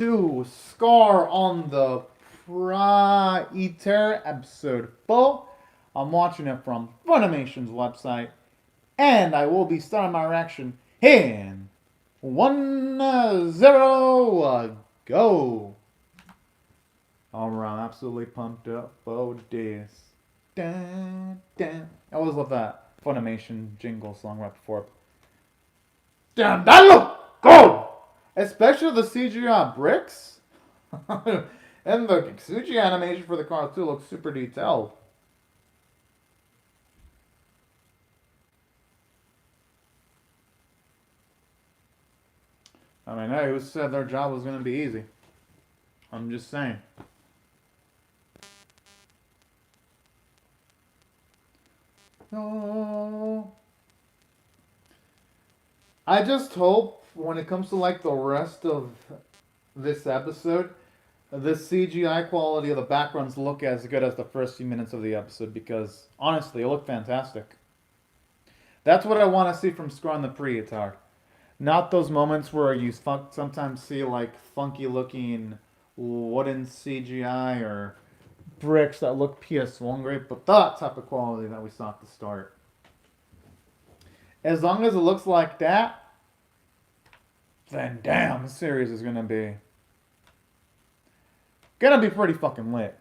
to Scar on the Praeter episode 4. I'm watching it from Funimation's website, and I will be starting my reaction in 1-0 go. Alright, I'm absolutely pumped up for this. Dun, dun. I always love that Funimation jingle song right before. Damn, that look good! Especially the CGI bricks. And the Kizu animation for the car too looks super detailed. I mean, hey, who said their job was going to be easy? I'm just saying. Oh. I just hope when it comes to like the rest of this episode, the CGI quality of the backgrounds look as good as the first few minutes of the episode, because honestly, it looked fantastic. That's what I want to see from Scar on the Praeter. Not those moments where you sometimes see like funky looking wooden CGI or bricks that look PS1 great, but that type of quality that we saw at the start. As long as it looks like that, then damn, the series is gonna be pretty fucking lit.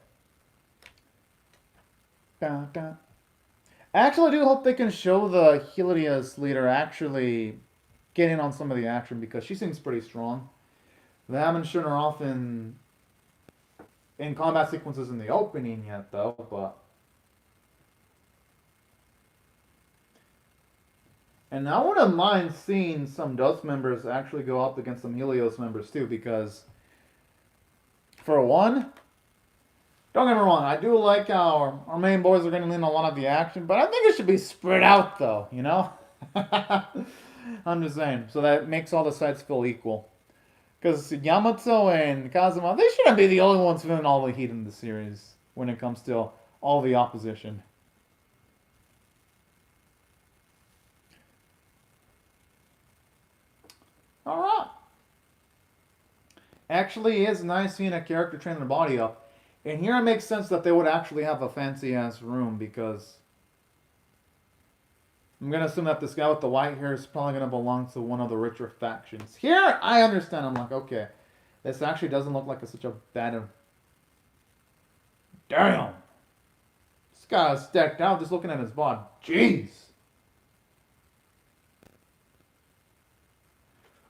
Dun, dun. I actually do hope they can show the Helios leader actually getting on some of the action, because she seems pretty strong. They haven't shown her off in combat sequences in the opening yet, though, but. And I wouldn't mind seeing some Dust members actually go up against some Helios members too, because, for one, don't get me wrong, I do like how our main boys are going to lean a lot of the action, but I think it should be spread out, though, you know? I'm just saying, so that makes all the sides feel equal. Because Yamato and Kazuma, they shouldn't be the only ones feeling all the heat in the series when it comes to all the opposition. Alright. Actually, it is nice seeing a character train their body up. And here it makes sense that they would actually have a fancy-ass room, because I'm going to assume that this guy with the white hair is probably going to belong to one of the richer factions. Here, I understand. I'm like, okay, this actually doesn't look like such a bad. Damn! This guy is stacked out just looking at his bod. Jeez!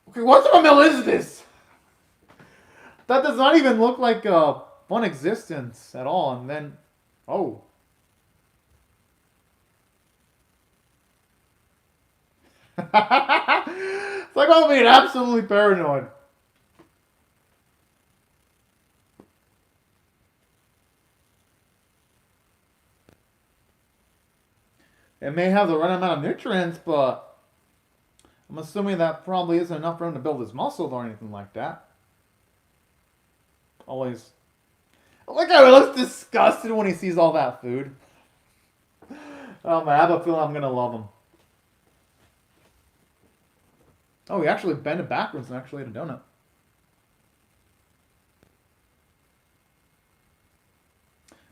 Okay, what the hell is this? That does not even look like a fun existence at all. And then, oh. It's like I'm being absolutely paranoid. It may have the right amount of nutrients, but I'm assuming that probably isn't enough for him to build his muscle or anything like that. Always. Look how he looks disgusted when he sees all that food. Oh man, I have a feeling I'm gonna love him. Oh, he actually bent it backwards and actually ate a donut.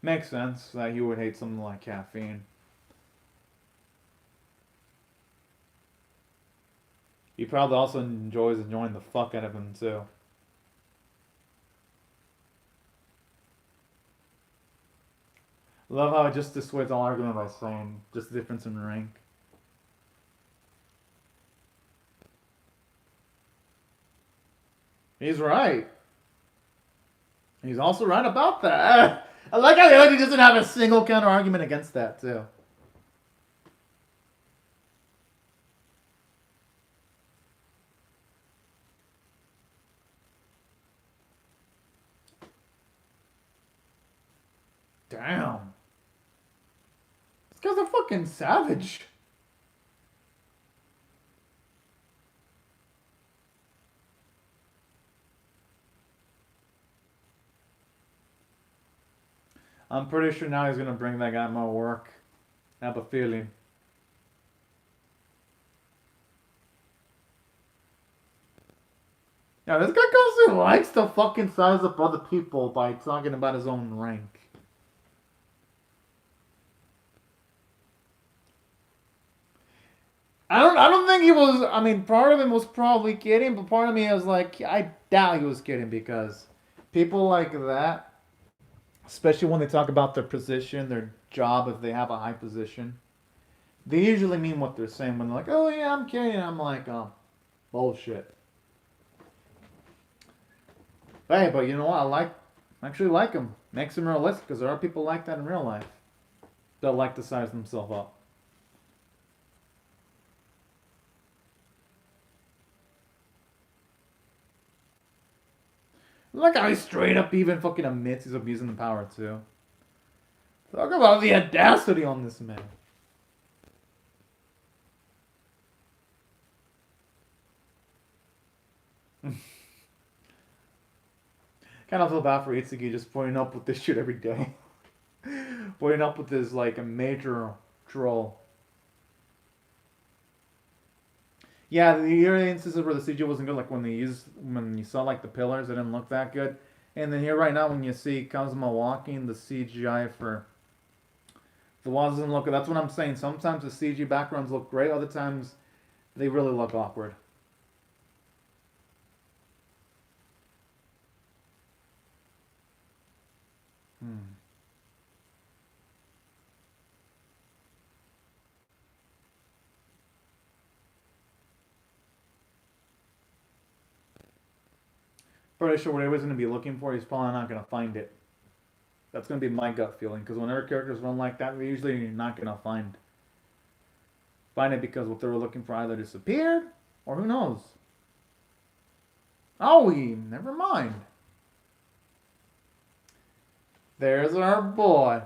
Makes sense that he would hate something like caffeine. He probably also enjoys enjoying the fuck out of him too. Love how it just dissuades all argument by saying just the difference in rank. He's right. He's also right about that. I like how he doesn't have a single counter argument against that too. Damn. This guy's a fucking savage. I'm pretty sure now he's gonna bring that guy more work. I have a feeling. Yeah, this guy goes really likes to fucking size up other people by talking about his own rank. I don't think he was. I mean, part of him was probably kidding, but part of me was like, I doubt he was kidding because people like that, especially when they talk about their position, their job, if they have a high position, they usually mean what they're saying when they're like, "Oh yeah, I'm kidding." I'm like, "Oh, bullshit." Hey, but you know what? I actually like him. Makes him realistic because there are people like that in real life that like to size themselves up. Like how he straight up even fucking admits he's abusing the power too. Talk about the audacity on this man. Kind of feel bad for Itsuki just putting up with this shit every day. Putting up with this like a major troll. Yeah, the early instances where the CG wasn't good, like when when you saw like the pillars, it didn't look that good. And then here right now, when you see Kazuma walking, the CGI for the walls doesn't look good. That's what I'm saying. Sometimes the CG backgrounds look great, other times they really look awkward. Hmm. Pretty sure whatever he's going to be looking for, he's probably not going to find it. That's going to be my gut feeling. Because whenever characters run like that, they're usually not going to find it because what they were looking for either disappeared or who knows. Oh, never mind. There's our boy.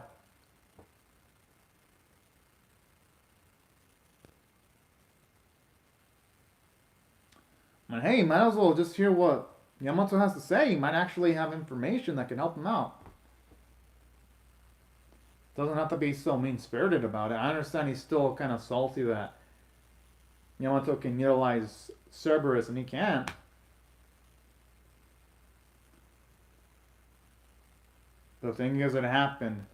But hey, might as well just hear what Yamato has to say. He might actually have information that can help him out. Doesn't have to be so mean spirited about it. I understand he's still kind of salty that Yamato can utilize Cerberus and he can't. The thing is, it happened.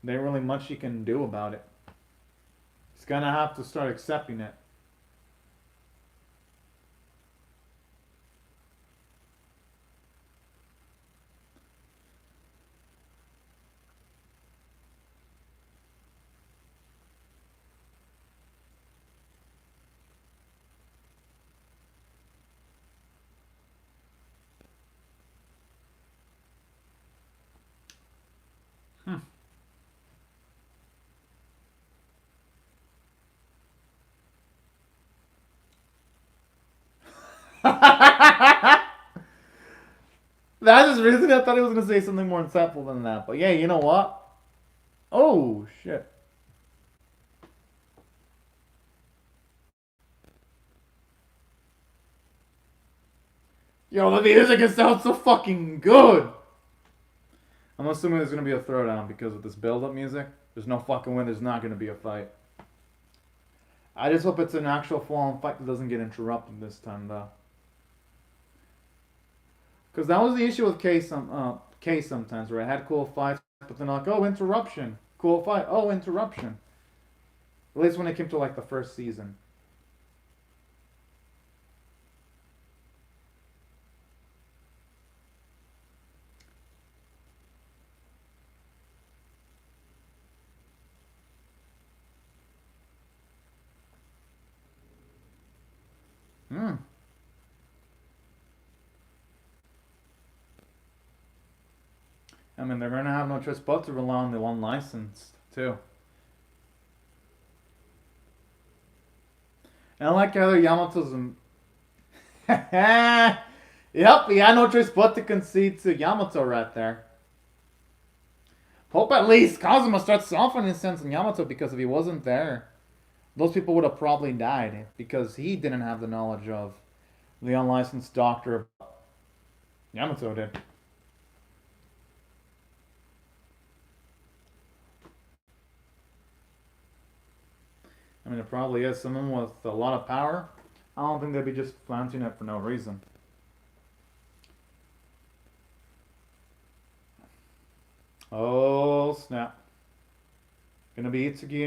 There ain't really much he can do about it. He's gonna have to start accepting it. Hmm. That's just reason I thought he was gonna say something more insightful than that. But yeah, you know what? Oh shit. Yo, the music it sounds so fucking good. I'm assuming there's gonna be a throwdown because of this build-up music. There's no fucking way there's not gonna be a fight. I just hope it's an actual full-on fight that doesn't get interrupted this time, though. Because that was the issue with K sometimes, where I had cool fights, but then like, oh, interruption. Cool fight. Oh, interruption. At least when it came to like the first season. Hmm. I mean, they're gonna have no choice but to rely on the one license too. And I like how Yamato's. Yep, he had no choice but to concede to Yamato right there. Hope at least Kazuma starts softening his sense in Yamato because if he wasn't there, those people would have probably died because he didn't have the knowledge of the unlicensed doctor. Yamato did. I mean, it probably is someone with a lot of power. I don't think they'd be just flaunting it for no reason. Oh snap! Gonna be Itsuki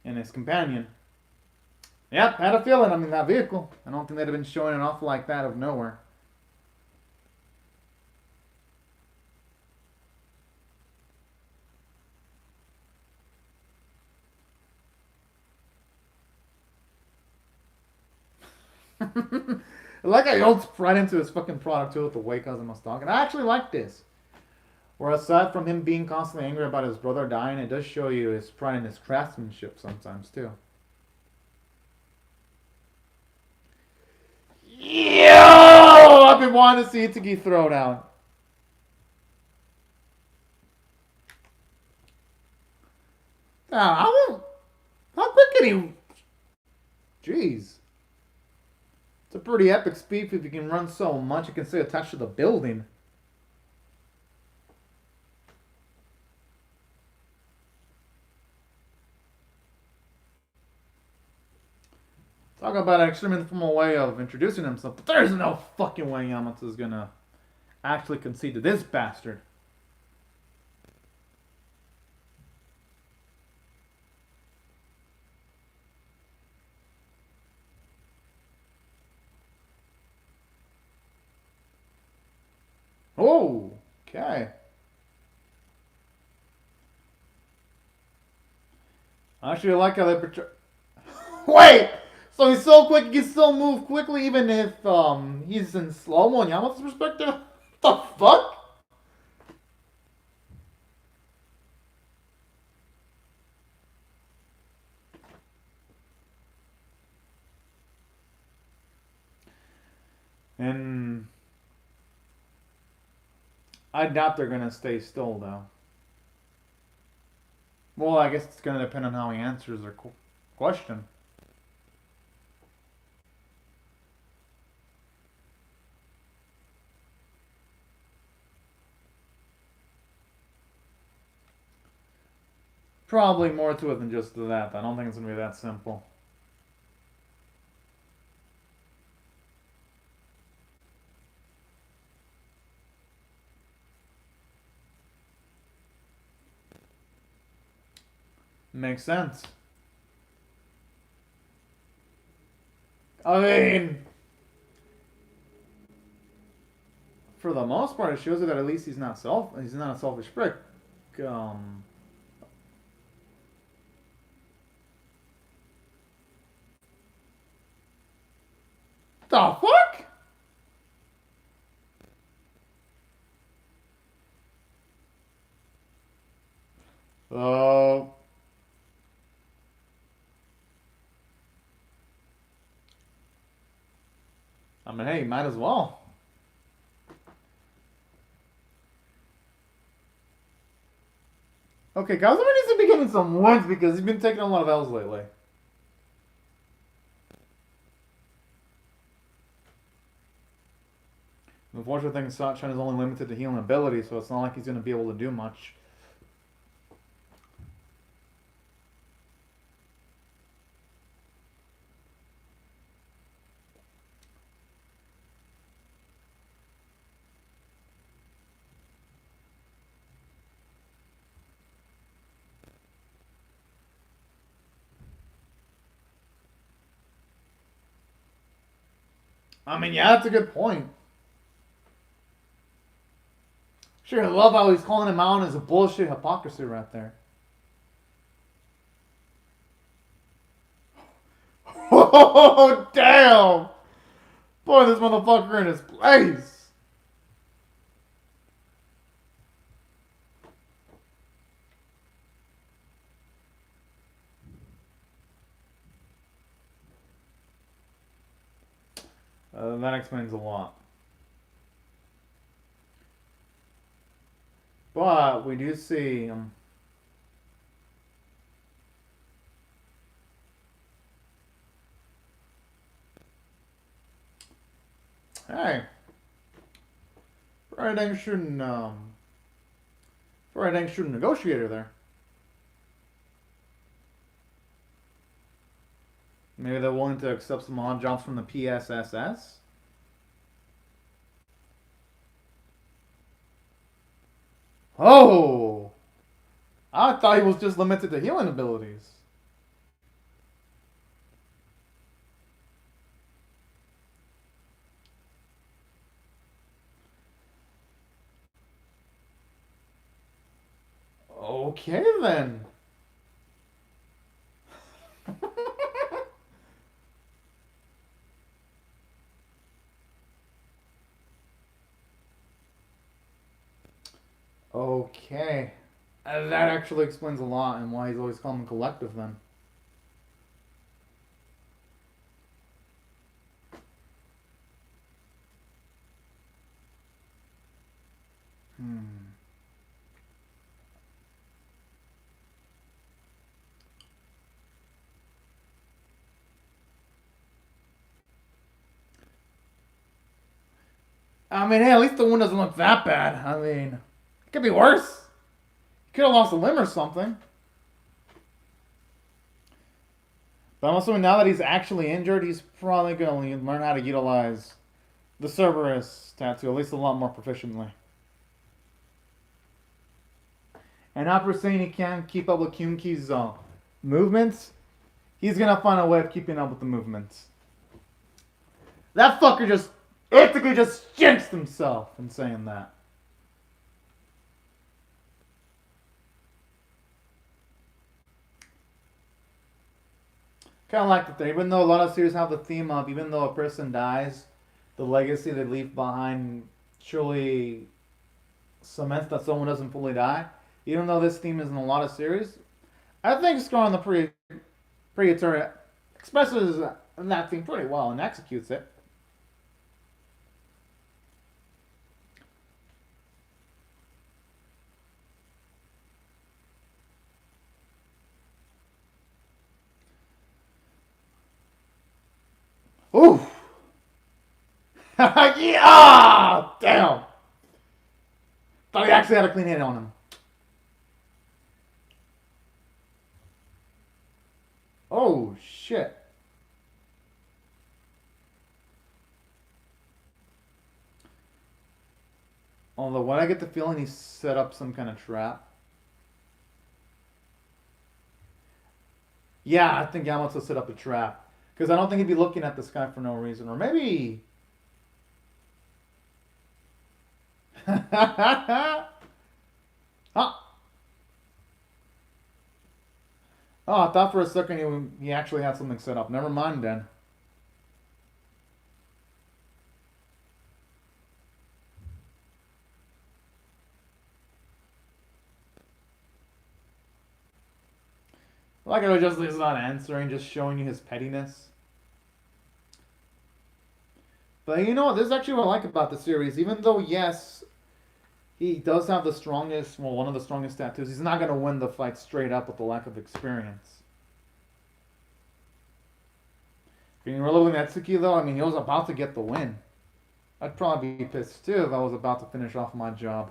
and his companion. Yep, had a feeling. I mean, that vehicle. I don't think they'd have been showing it off like that out of nowhere. Like I yelled right into his fucking product too with the way cousin was talking. I actually like this. Where aside from him being constantly angry about his brother dying, it does show you his pride in his craftsmanship sometimes too. Yo! I've been wanting to see Itsuki throw down. How quick can he? Jeez. It's a pretty epic speed if you can run so much you can stay attached to the building. Talk about an extremely informal way of introducing himself, but there's no fucking way Yamato's gonna actually concede to this bastard. Oh, okay. I actually like how they portray. Wait! So he's so quick, he can still move quickly even if he's in slow-mo in Yamato's perspective? What the fuck? And I doubt they're gonna stay still though. Well, I guess it's gonna depend on how he answers their question. Probably more to it than just that. I don't think it's gonna be that simple. Makes sense. I mean, for the most part, it shows you that at least he's not a selfish prick. Um, the fuck? Oh. I mean, hey, might as well. Okay, Kazuma needs to be getting some wins because he's been taking a lot of L's lately. The unfortunate thing is Sachan is only limited to healing ability, so it's not like he's going to be able to do much. I mean, yeah, that's a good point. Sure, I love how he's calling him out as a bullshit hypocrisy right there. Oh, damn! Boy, this motherfucker in his place. That explains a lot. But we do see hey, Praeter shooting Praeter shooting negotiator there. Maybe they're willing to accept some odd jobs from the PSSS. Oh! I thought he was just limited to healing abilities. Okay then. Okay. That actually explains a lot and why he's always calling them collective then. Hmm. I mean, hey, at least the wound doesn't look that bad. I mean, it could be worse. He could have lost a limb or something. But I'm assuming now that he's actually injured, he's probably going to learn how to utilize the Cerberus tattoo, at least a lot more proficiently. And after saying he can't keep up with Kyunki's movements, he's going to find a way of keeping up with the movements. That fucker just ethically just jinxed himself in saying that. Kind of like the thing, even though a lot of series have the theme of even though a person dies, the legacy they leave behind surely cements that someone doesn't fully die. Even though this theme is in a lot of series, I think Scar on the Praeter expresses that theme pretty well and executes it. Ooh! Yeah! Damn! Thought he actually had a clean hit on him. Oh, shit. Although, when I get the feeling he set up some kind of trap. Yeah, I think Yamato set up a trap. Because I don't think he'd be looking at this guy for no reason. Or maybe. Huh? Oh, I thought for a second he actually had something set up. Never mind then. Like it was just he's not answering, just showing you his pettiness. But you know what? This is actually what I like about the series. Even though, yes, he does have the strongest, well, one of the strongest tattoos, he's not going to win the fight straight up with the lack of experience. Can you really Netsuki, though? I mean, he was about to get the win. I'd probably be pissed too if I was about to finish off my job.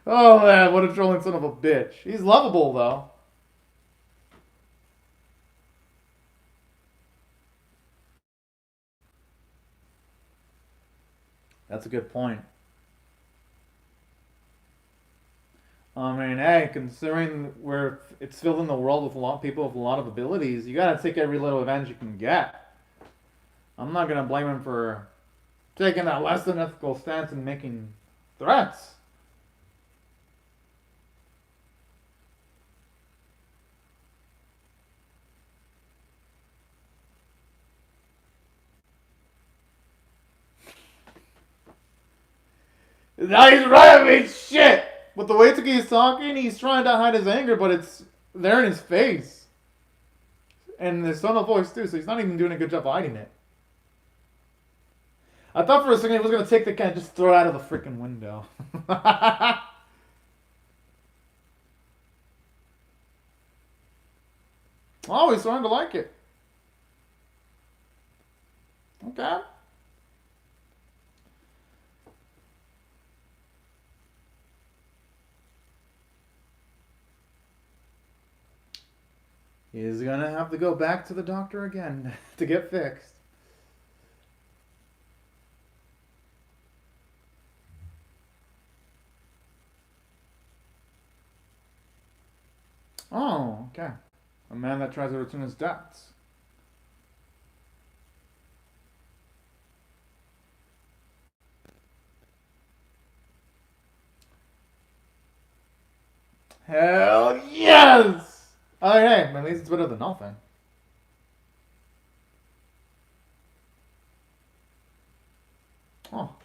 Oh man, what a trolling son of a bitch. He's lovable though. That's a good point. I mean, hey, considering where it's filled in the world with a lot of people with a lot of abilities, you gotta take every little advantage you can get. I'm not gonna blame him for taking that less than ethical stance and making threats. Now he's right. I mean, shit. But the way he's talking, he's trying to hide his anger, but it's there in his face. And his tone of voice, too, so he's not even doing a good job hiding it. I thought for a second he was going to take the can and just throw it out of the freaking window. Oh, he's starting to like it. Okay. He's gonna have to go back to the doctor again to get fixed. Oh, okay. A man that tries to return his debts. Hell yes! Oh, hey, at least it's better than nothing. Oh.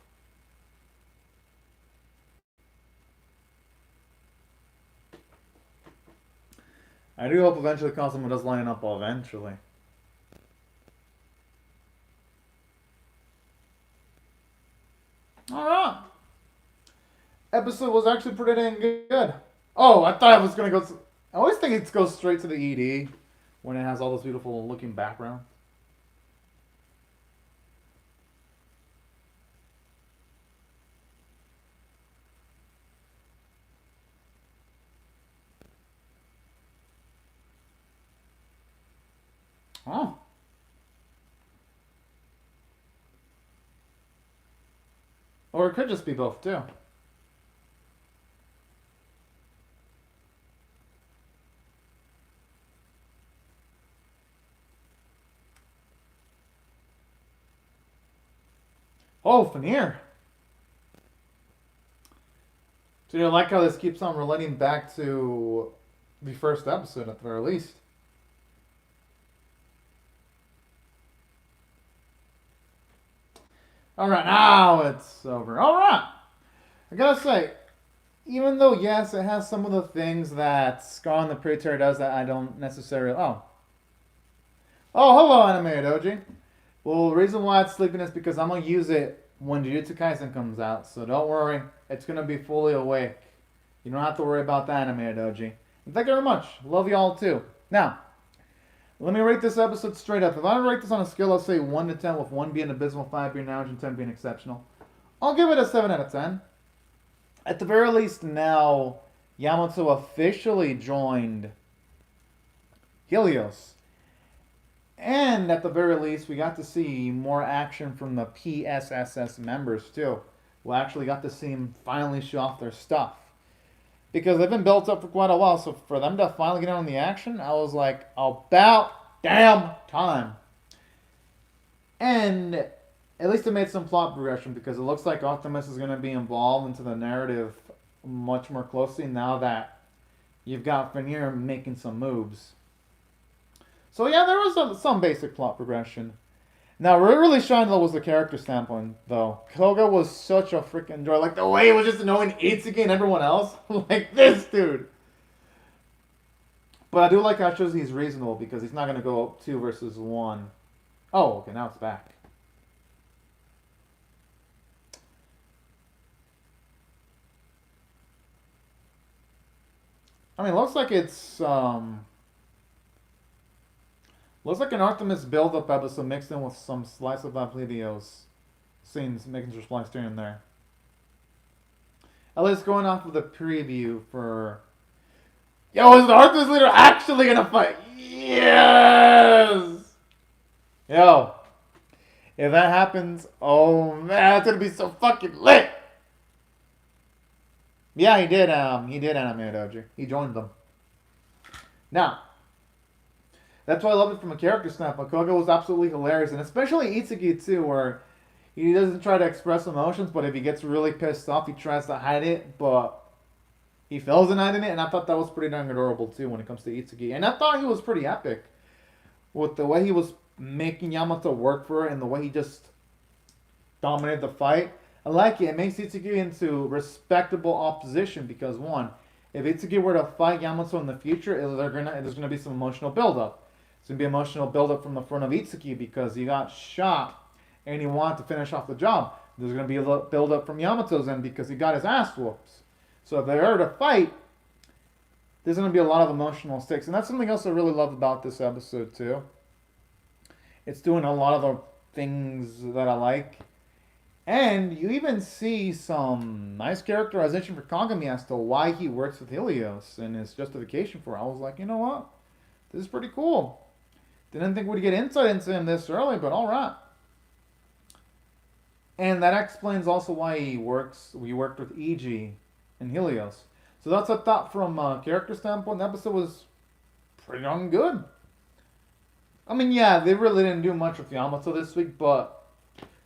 I do hope eventually Cosmo does line up eventually. Alright. Episode was actually pretty dang good. Oh, I thought it was gonna go. I always think it goes straight to the ED when it has all those beautiful looking backgrounds. Oh. Or it could just be both too. Oh, Veneer. So you like how this keeps on relating back to the first episode at the very least. Alright, now it's over. Alright. I gotta say, even though, yes, it has some of the things that Scar and the Praeter does that I don't necessarily... Oh. Oh, hello, Anime Doji. Well, the reason why it's sleeping is because I'm going to use it when Jujutsu Kaisen comes out. So don't worry. It's going to be fully awake. You don't have to worry about that, Anime Doji. And thank you very much. Love you all, too. Now, let me rate this episode straight up. If I rate this on a scale, let's say 1 to 10, with 1 being abysmal, 5 being average, and 10 being exceptional, I'll give it a 7 out of 10. At the very least, now, Yamato officially joined Helios. And at the very least, we got to see more action from the PSSS members, too. We actually got to see them finally show off their stuff. Because they've been built up for quite a while, so for them to finally get on the action, I was like, about damn time. And at least it made some plot progression, because it looks like Optimus is going to be involved into the narrative much more closely now that you've got Veneer making some moves. So yeah, there was some basic plot progression. Now, what really shined though was the character standpoint, though. Koga was such a freaking joy. Like, the way he was just annoying Itsuki and everyone else. Like, this dude. But I do like how it shows he's reasonable, because he's not going to go up 2 versus 1. Oh, okay, now it's back. I mean, it looks like it's, looks like an Artemis build-up episode mixed in with some slice of life videos scenes making sure spliced here and there. At least going off of the preview for... Yo, is the Artemis leader actually gonna fight? Yes! Yo. If that happens, oh man, that's gonna be so fucking lit! Yeah, he did Anime Doji. He joined them. Now, that's why I love it from a character standpoint. Koga was absolutely hilarious, and especially Itsuki too, where he doesn't try to express emotions, but if he gets really pissed off, he tries to hide it, but he fails in hiding it, and I thought that was pretty darn adorable too when it comes to Itsuki. And I thought he was pretty epic with the way he was making Yamato work for it and the way he just dominated the fight. I like it. It makes Itsuki into respectable opposition because, one, if Itsuki were to fight Yamato in the future, there's gonna be some emotional buildup. It's gonna be emotional buildup from the front of Itsuki because he got shot and he wanted to finish off the job. There's gonna be a little buildup from Yamato's end because he got his ass whooped. So if they are to fight, there's gonna be a lot of emotional stakes, and that's something else I really love about this episode too. It's doing a lot of the things that I like. And you even see some nice characterization for Kagami as to why he works with Helios and his justification for it. I was like, you know what? This is pretty cool. Didn't think we'd get insight into him this early, but alright. And that explains also why we worked with EG and Helios. So that's a thought from a character standpoint. The episode was pretty darn good. I mean, yeah, they really didn't do much with Yamato this week, but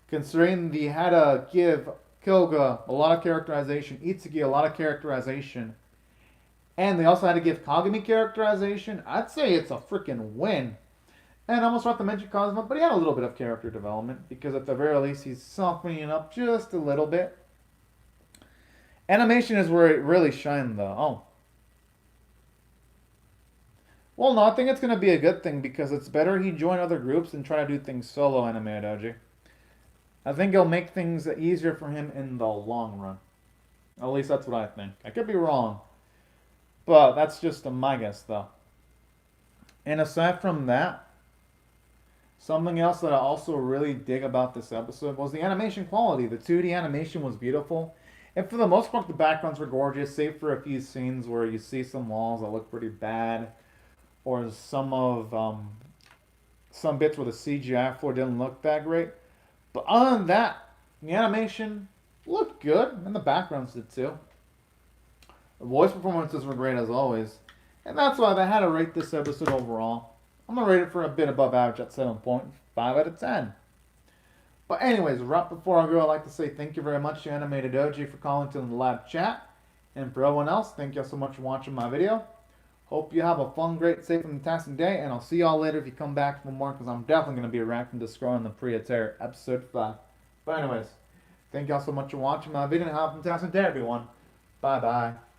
considering they had to give Koga a lot of characterization, Itsuki a lot of characterization, and they also had to give Kagami characterization, I'd say it's a freaking win. And I almost forgot to mention Cosmo, but he had a little bit of character development, because at the very least he's softening up just a little bit. Animation is where it really shined, though. Oh. Well, no, I think it's going to be a good thing, because it's better he join other groups than try to do things solo, Anime Doji. I think it'll make things easier for him in the long run. At least that's what I think. I could be wrong. But that's just my guess, though. And aside from that, something else that I also really dig about this episode was the animation quality. The 2D animation was beautiful. And for the most part, the backgrounds were gorgeous, save for a few scenes where you see some walls that look pretty bad. Or some bits where the CGI for didn't look that great. But other than that, the animation looked good, and the backgrounds did too. The voice performances were great as always. And that's why I had to rate this episode overall. I'm going to rate it for a bit above average at 7.5 out of 10. But anyways, right before I go, I'd like to say thank you very much to Animated Doji for calling to the live chat. And for everyone else, thank you so much for watching my video. Hope you have a fun, great, safe, and fantastic day. And I'll see y'all later if you come back for more, because I'm definitely going to be reacting to Scroll on the Praeter episode 5. But anyways, thank y'all so much for watching my video, and have a fantastic day, everyone. Bye-bye.